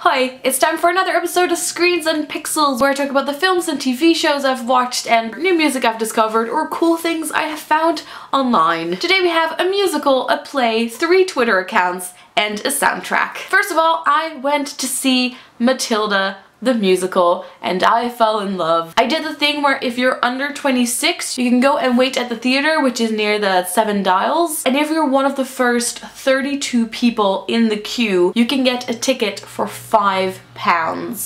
Hi, it's time for another episode of Screens and Pixels, where I talk about the films and TV shows I've watched and new music I've discovered or cool things I have found online. Today we have a musical, a play, 3 Twitter accounts, and a soundtrack. First of all, I went to see Matilda the Musical, and I fell in love. I did the thing where if you're under 26, you can go and wait at the theater, which is near the 7 Dials, and if you're one of the first 32 people in the queue, you can get a ticket for £5.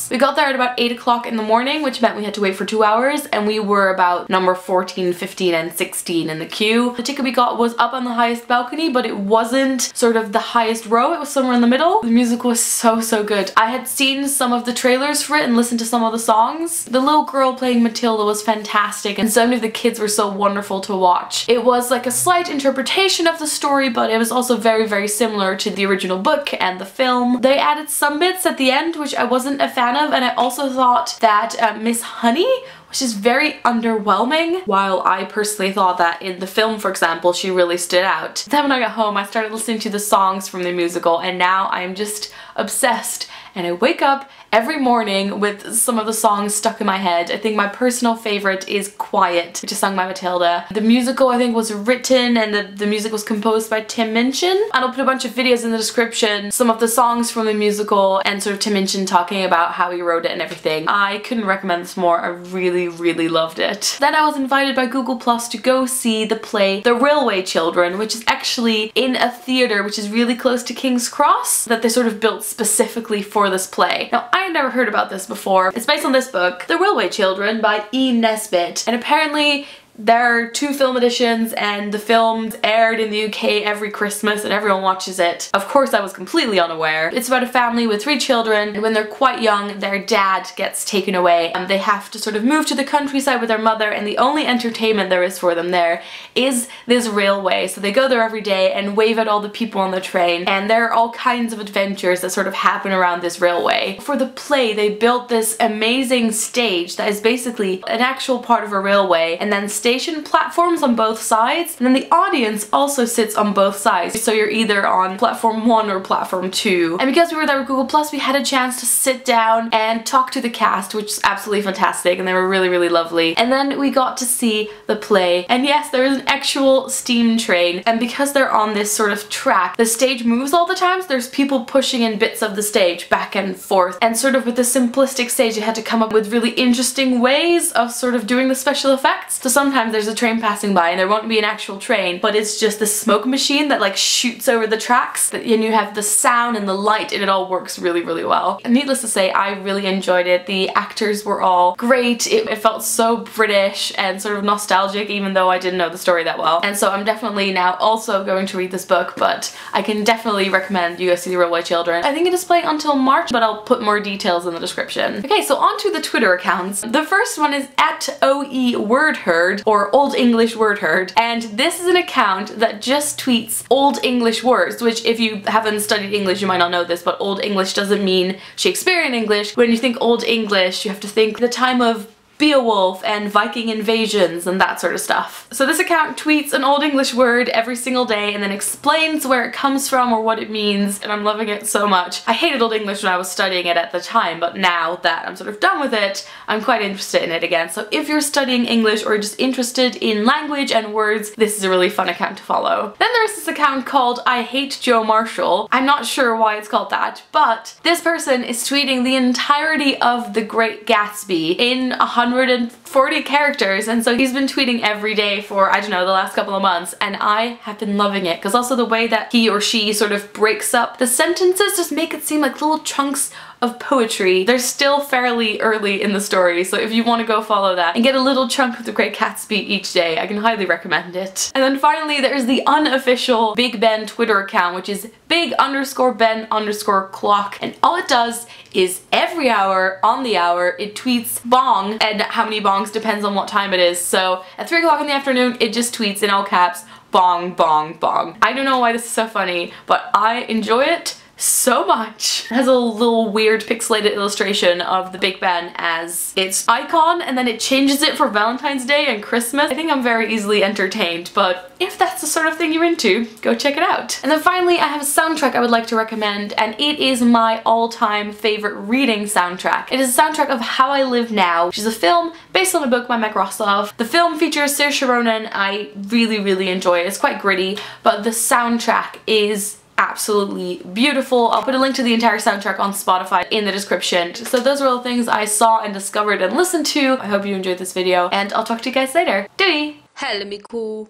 We got there at about 8 o'clock in the morning, which meant we had to wait for 2 hours, and we were about number 14, 15, and 16 in the queue. The ticket we got was up on the highest balcony, but it wasn't sort of the highest row, it was somewhere in the middle. The musical was so good. I had seen some of the trailers for it and listened to some of the songs. The little girl playing Matilda was fantastic, and so many of the kids were so wonderful to watch. It was like a slight interpretation of the story, but it was also very similar to the original book and the film. They added some bits at the end, which I wasn't a fan of, and I also thought that Miss Honey, which is very underwhelming, while I personally thought that in the film, for example, she really stood out. Then when I got home, I started listening to the songs from the musical, and now I'm just obsessed, and I wake up every morning with some of the songs stuck in my head. I think my personal favorite is Quiet, which is sung by Matilda. The musical, I think, was written and the music was composed by Tim Minchin. And I'll put a bunch of videos in the description, some of the songs from the musical and sort of Tim Minchin talking about how he wrote it and everything. I couldn't recommend this more. I really loved it. Then I was invited by Google Plus to go see the play The Railway Children, which is actually in a theatre which is really close to King's Cross that they sort of built specifically for this play. Now, I had never heard about this before. It's based on this book, The Railway Children by E. Nesbit, and apparently there are 2 film editions, and the film's aired in the UK every Christmas and everyone watches it. Of course, I was completely unaware. It's about a family with 3 children, and when they're quite young, their dad gets taken away and they have to sort of move to the countryside with their mother, and the only entertainment there is for them there is this railway. So they go there every day and wave at all the people on the train, and there are all kinds of adventures that sort of happen around this railway. For the play, they built this amazing stage that is basically an actual part of a railway, and then station platforms on both sides, and then the audience also sits on both sides, so you're either on platform 1 or platform 2. And because we were there with Google Plus, we had a chance to sit down and talk to the cast, which is absolutely fantastic, and they were really lovely. And then we got to see the play, and yes, there is an actual steam train, and because they're on this sort of track, the stage moves all the time, so there's people pushing in bits of the stage back and forth, and sort of with the simplistic stage, you had to come up with really interesting ways of sort of doing the special effects. So sometimes there's a train passing by and there won't be an actual train, but it's just the smoke machine that like shoots over the tracks, and you have the sound and the light, and it all works really well. And needless to say, I really enjoyed it. The actors were all great. It felt so British and sort of nostalgic, even though I didn't know the story that well. And so I'm definitely now also going to read this book, but I can definitely recommend you go see The Railway Children. I think it is playing until March, but I'll put more details in the description. Okay, so on to the Twitter accounts. The first one is at OEWordHord, or Old English Word Herd, and this is an account that just tweets Old English words, which if you haven't studied English you might not know this, but Old English doesn't mean Shakespearean English. When you think Old English, you have to think the time of Beowulf and Viking invasions and that sort of stuff. So this account tweets an Old English word every single day and then explains where it comes from or what it means, and I'm loving it so much. I hated Old English when I was studying it at the time, but now that I'm sort of done with it, I'm quite interested in it again. So if you're studying English or just interested in language and words, this is a really fun account to follow. Then there's this account called Ihatejoemarshall. I'm not sure why it's called that, but this person is tweeting the entirety of The Great Gatsby in 140 characters, and so he's been tweeting every day for, I don't know, the last couple of months, and I have been loving it, because also the way that he or she sort of breaks up the sentences just make it seem like little chunks of poetry. They're still fairly early in the story, so if you want to go follow that and get a little chunk of The Great Gatsby each day, I can highly recommend it. And then finally there's the unofficial Big Ben Twitter account, which is big_Ben_clock, and all it does is every hour on the hour it tweets bong, and how many bongs depends on what time it is. So at 3 o'clock in the afternoon it just tweets in all caps bong bong bong. I don't know why this is so funny, but I enjoy it so much. It has a little weird pixelated illustration of the Big Ben as its icon, and then it changes it for Valentine's Day and Christmas. I think I'm very easily entertained, but if that's the sort of thing you're into, go check it out. And then finally, I have a soundtrack I would like to recommend, and it is my all-time favorite reading soundtrack. It is a soundtrack of How I Live Now, which is a film based on a book by Meg Rosloff. The film features Saoirse Ronan. I really enjoy it. It's quite gritty, but the soundtrack is absolutely beautiful. I'll put a link to the entire soundtrack on Spotify in the description. So those are all the things I saw and discovered and listened to. I hope you enjoyed this video, and I'll talk to you guys later. Doei! Hello, me cool.